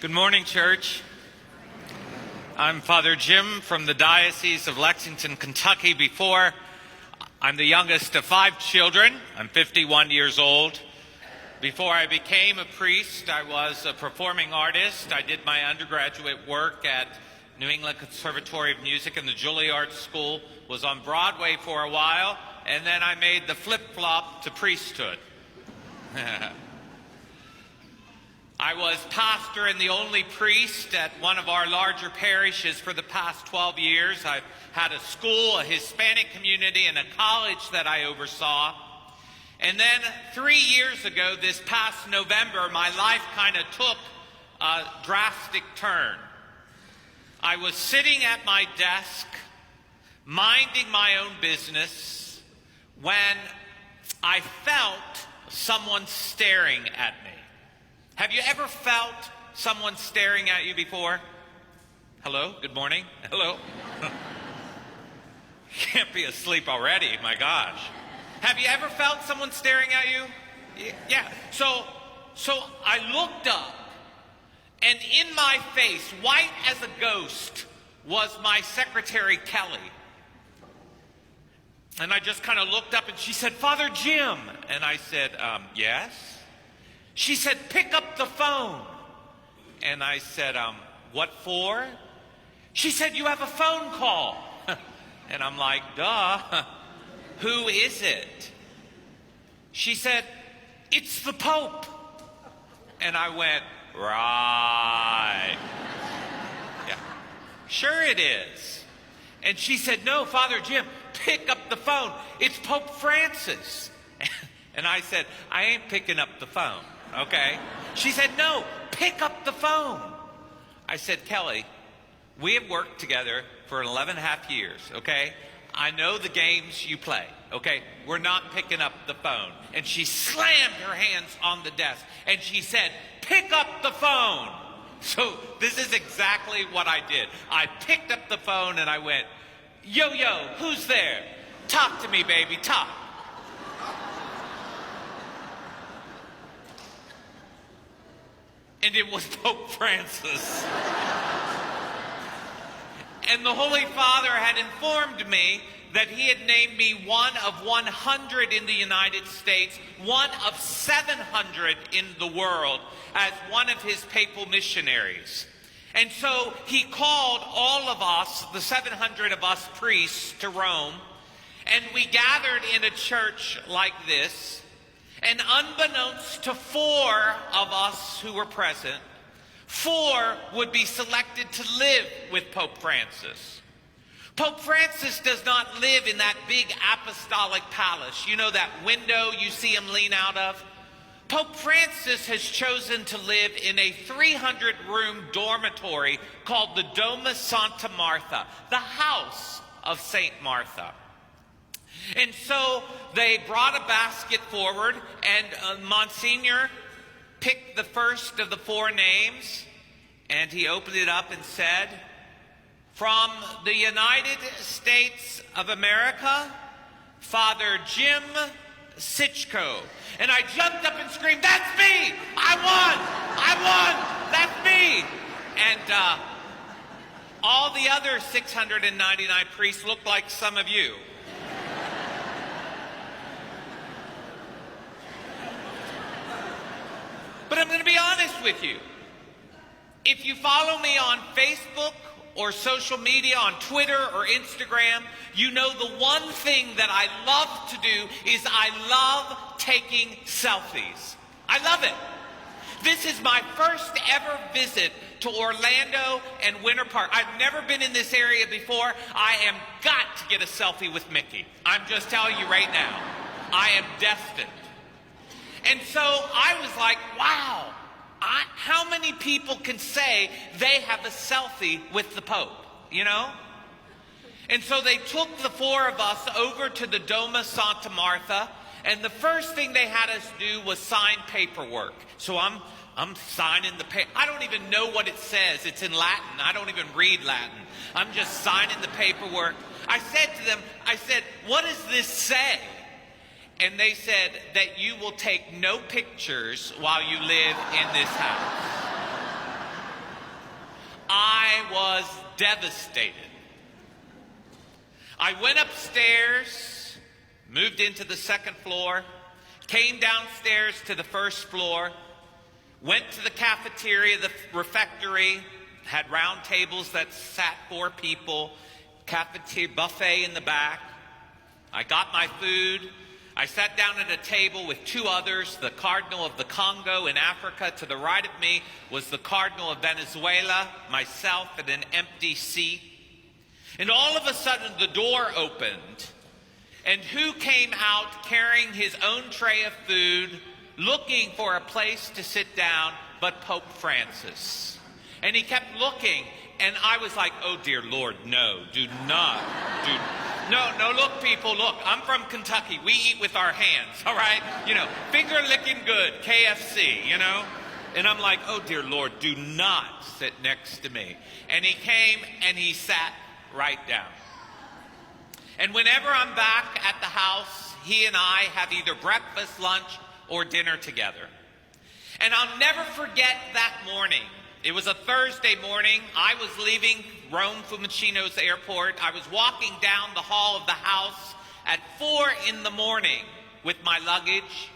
Good morning, church. I'm Father Jim from the Diocese of Lexington, Kentucky. I'm the youngest of 5 children. I'm 51 years old. Before I became a priest, I was a performing artist. I did my undergraduate work at New England Conservatory of Music and the Juilliard School, was on Broadway for a while, and then I made the flip-flop to priesthood. I was pastor and the only priest at one of our larger parishes for the past 12 years. I've had a school, a Hispanic community, and a college that I oversaw. And then 3 years ago, this past November, my life kind of took a drastic turn. I was sitting at my desk, minding my own business, when I felt someone staring at me. Have you ever felt someone staring at you before? Hello? Good morning? Hello? Can't be asleep already, my gosh. Have you ever felt someone staring at you? Yeah. So I looked up, and in my face, white as a ghost, was my secretary, Kelly. And I just kind of looked up, and she said, "Father Jim." And I said, yes? She said, "Pick up the phone." And I said, what for? She said, "You have a phone call." And I'm like, duh. Who is it? She said, "It's the Pope." And I went, right. Yeah, sure it is. And she said, "No, Father Jim, pick up the phone. It's Pope Francis." And I said, "I ain't picking up the phone, okay?" She said, "No, pick up the phone." I said, "Kelly, we have worked together for 11 and a half years, okay? I know the games you play, okay? We're not picking up the phone." And she slammed her hands on the desk and she said, "Pick up the phone." So this is exactly what I did. I picked up the phone and I went, "Yo, who's there? Talk to me, baby, talk." And it was Pope Francis. And the Holy Father had informed me that he had named me one of 100 in the United States, one of 700 in the world, as one of his papal missionaries. And so he called all of us, the 700 of us priests, to Rome, and we gathered in a church like this. And unbeknownst to 4 of us who were present, 4 would be selected to live with Pope Francis. Pope Francis does not live in that big apostolic palace. You know that window you see him lean out of? Pope Francis has chosen to live in a 300-room dormitory called the Doma Santa Martha, the house of Saint Martha. And so they brought a basket forward, and Monsignor picked the first of the 4 names, and he opened it up and said, "From the United States of America, Father Jim Sitchko." And I jumped up and screamed, "That's me! I won! That's me!" And all the other 699 priests looked like some of you. But I'm going to be honest with you. If you follow me on Facebook or social media, on Twitter or Instagram, you know the one thing that I love to do is I love taking selfies. I love it. This is my first ever visit to Orlando and Winter Park. I've never been in this area before. I am got to get a selfie with Mickey. I'm just telling you right now. I am destined. And so I was like, wow, how many people can say they have a selfie with the Pope, you know? And so they took the 4 of us over to the Doma Santa Martha, and the first thing they had us do was sign paperwork. So I'm signing the paper. I don't even know what it says. It's in Latin. I don't even read Latin. I'm just signing the paperwork. I said to them, "What does this say?" And they said that you will take no pictures while you live in this house. I was devastated. I went upstairs, moved into the second floor, came downstairs to the first floor, went to the cafeteria, the refectory, had round tables that sat 4 people, cafeteria buffet in the back. I got my food. I sat down at a table with 2 others, the Cardinal of the Congo in Africa. To the right of me was the Cardinal of Venezuela, myself, and an empty seat. And all of a sudden the door opened, and who came out carrying his own tray of food, looking for a place to sit down, but Pope Francis. And he kept looking, and I was like, oh dear Lord, no, do not. No, look people, look, I'm from Kentucky. We eat with our hands, all right? Finger licking good, KFC, And I'm like, oh dear Lord, do not sit next to me. And he came and he sat right down. And whenever I'm back at the house, he and I have either breakfast, lunch, or dinner together. And I'll never forget that morning. It was a Thursday morning. I was leaving Rome Fiumicino's airport. I was walking down the hall of the house at 4 in the morning with my luggage.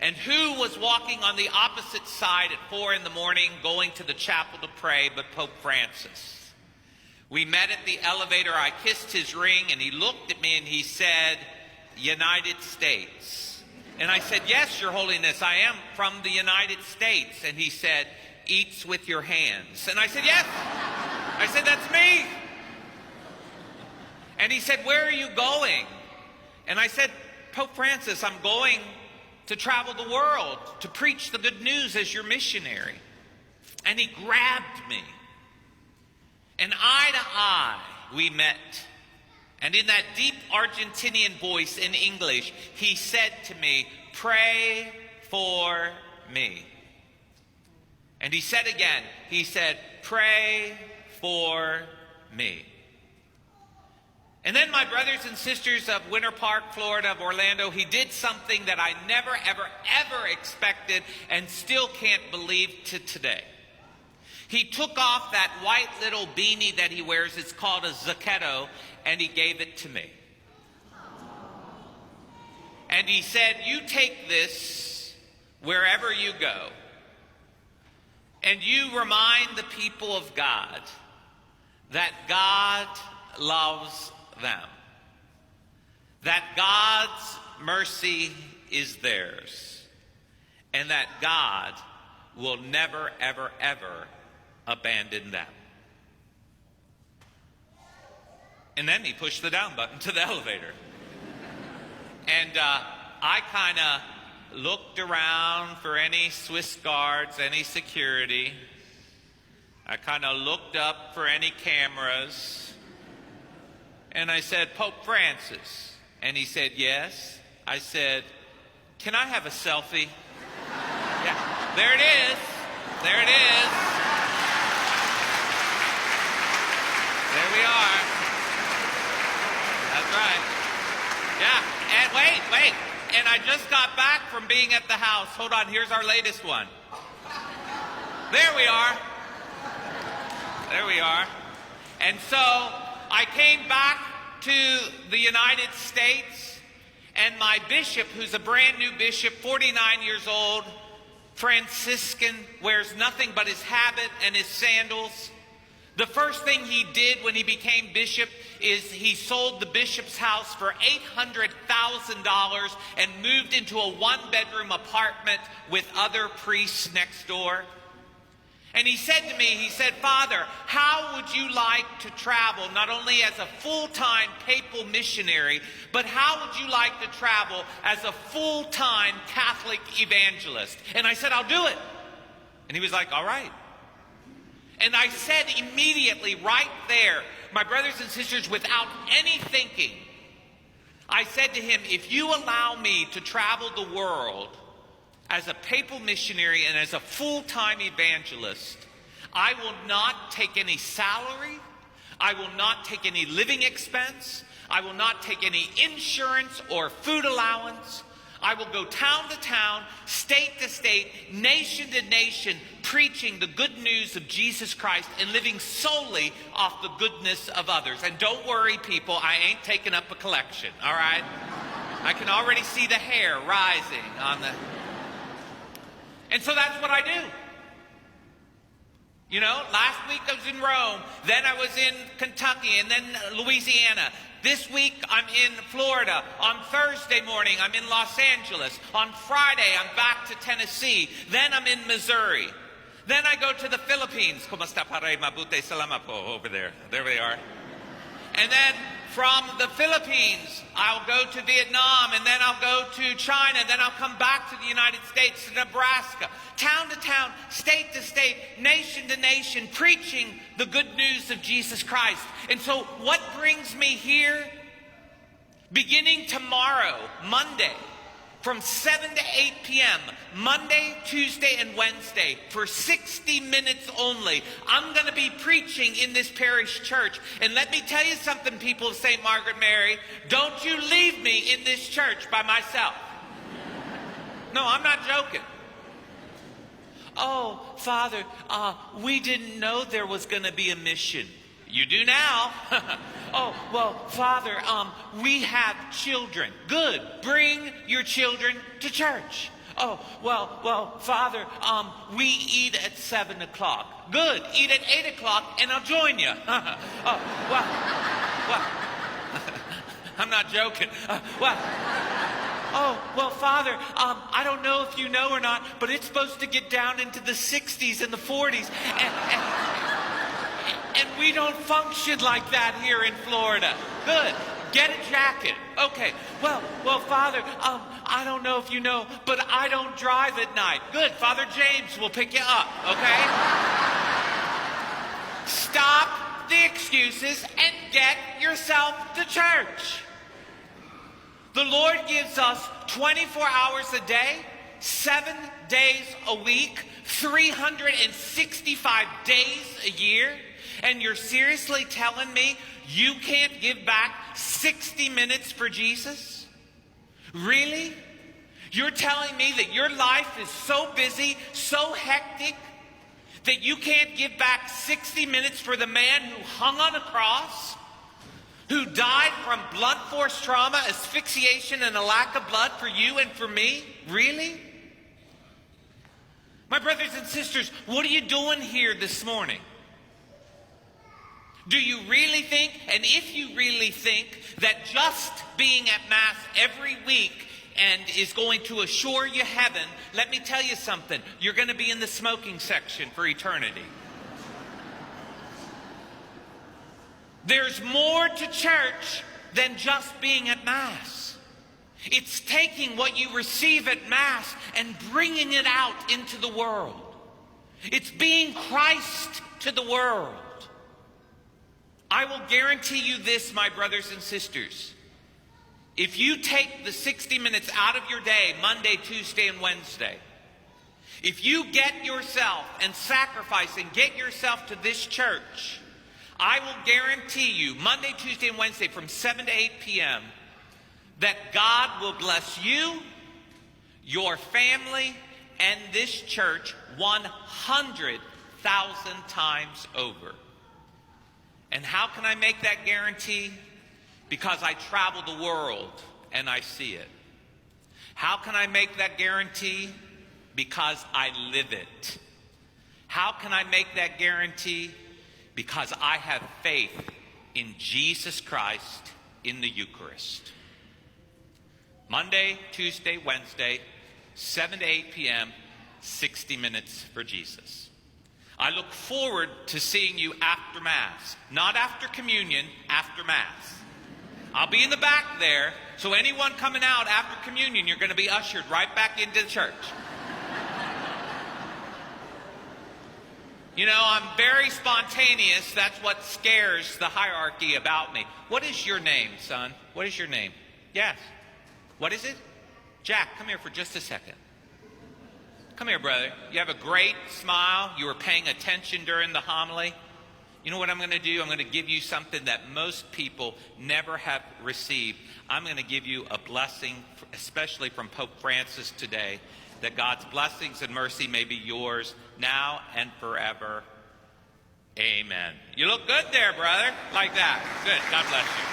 And who was walking on the opposite side at 4 in the morning going to the chapel to pray but Pope Francis? We met at the elevator. I kissed his ring, and he looked at me and he said, United States. And I said, yes, Your Holiness, I am from the United States. And he said, eats with your hands. And I said, yes. I said, that's me. And he said, where are you going? And I said, Pope Francis, I'm going to travel the world to preach the good news as your missionary. And he grabbed me. And eye to eye, we met. And in that deep Argentinian voice in English, he said to me, pray for me. And he said again, he said, pray for me. And then my brothers and sisters of Winter Park, Florida, of Orlando, he did something that I never, ever, ever expected and still can't believe to today. He took off that white little beanie that he wears, it's called a zaquetto, and he gave it to me. And he said, you take this wherever you go, and you remind the people of God that God loves them, that God's mercy is theirs, and that God will never, ever, ever abandon them. And then he pushed the down button to the elevator. And I kind of looked around for any Swiss guards, any security. I kind of looked up for any cameras. And I said, Pope Francis. And he said, yes. I said, can I have a selfie? Yeah, there it is. There it is. There we are. That's right. Yeah, and wait. And I just got back from being at the house. Hold on, here's our latest one. There we are. There we are. And so I came back to the United States, and my bishop, who's a brand new bishop, 49 years old, Franciscan, wears nothing but his habit and his sandals. The first thing he did when he became bishop is he sold the bishop's house for $800,000 and moved into a 1-bedroom apartment with other priests next door. And he said to me, he said, Father, how would you like to travel not only as a full-time papal missionary, but how would you like to travel as a full-time Catholic evangelist? And I said, I'll do it. And he was like, all right. And I said immediately right there, my brothers and sisters, without any thinking, I said to him, if you allow me to travel the world as a papal missionary and as a full-time evangelist, I will not take any salary. I will not take any living expense. I will not take any insurance or food allowance. I will go town to town, state to state, nation to nation, preaching the good news of Jesus Christ and living solely off the goodness of others. And don't worry, people, I ain't taking up a collection, all right? I can already see the hair rising on the... And so that's what I do. You know, last week I was in Rome, then I was in Kentucky, and then Louisiana. This week I'm in Florida. On Thursday morning I'm in Los Angeles. On Friday I'm back to Tennessee. Then I'm in Missouri. Then I go to the Philippines. ¿Cómo está, Padre? Mabuti salamat po. Over there. There they are. And then from the Philippines, I'll go to Vietnam, and then I'll go to China, then I'll come back to the United States, to Nebraska, town to town, state to state, nation to nation, preaching the good news of Jesus Christ. And so what brings me here? Beginning tomorrow, Monday, from 7 to 8 p.m., Monday, Tuesday, and Wednesday, for 60 minutes only, I'm going to be preaching in this parish church. And let me tell you something, people of St. Margaret Mary, don't you leave me in this church by myself. No, I'm not joking. Oh, Father, we didn't know there was going to be a mission. You do now. Oh, well, Father, we have children. Good. Bring your children to church. Oh, well, Father, we eat at 7 o'clock. Good. Eat at 8 o'clock and I'll join you. Oh, well, I'm not joking. Oh, well, Father, I don't know if you know or not, but it's supposed to get down into the 60s and the 40s. And we don't function like that here in Florida. Good. Get a jacket. Okay. Well, Father, I don't know if you know, but I don't drive at night. Good. Father James will pick you up. Okay? Stop the excuses and get yourself to church. The Lord gives us 24 hours a day, 7 days a week, 365 days a year. And you're seriously telling me you can't give back 60 minutes for Jesus? Really? You're telling me that your life is so busy, so hectic, that you can't give back 60 minutes for the man who hung on a cross, who died from blood force trauma, asphyxiation, and a lack of blood for you and for me? Really? My brothers and sisters, what are you doing here this morning? Do you really think, and if you really think, that just being at Mass every week and is going to assure you heaven, let me tell you something. You're going to be in the smoking section for eternity. There's more to church than just being at Mass. It's taking what you receive at Mass and bringing it out into the world. It's being Christ to the world. I will guarantee you this, my brothers and sisters. If you take the 60 minutes out of your day, Monday, Tuesday, and Wednesday, if you get yourself and sacrifice and get yourself to this church, I will guarantee you, Monday, Tuesday, and Wednesday from 7 to 8 p.m., that God will bless you, your family, and this church 100,000 times over. And how can I make that guarantee? Because I travel the world and I see it. How can I make that guarantee? Because I live it. How can I make that guarantee? Because I have faith in Jesus Christ in the Eucharist. Monday, Tuesday, Wednesday, 7 to 8 p.m., 60 minutes for Jesus. I look forward to seeing you after Mass. Not after communion, after Mass. I'll be in the back there, so anyone coming out after communion, you're going to be ushered right back into the church. You know, I'm very spontaneous. That's what scares the hierarchy about me. What is your name, son? What is your name? Yes. What is it? Jack, come here for just a second. Come here, brother. You have a great smile. You were paying attention during the homily. You know what I'm going to do? I'm going to give you something that most people never have received. I'm going to give you a blessing, especially from Pope Francis today. that God's blessings and mercy may be yours now and forever. Amen. You look good there, brother. Like that. Good. God bless you.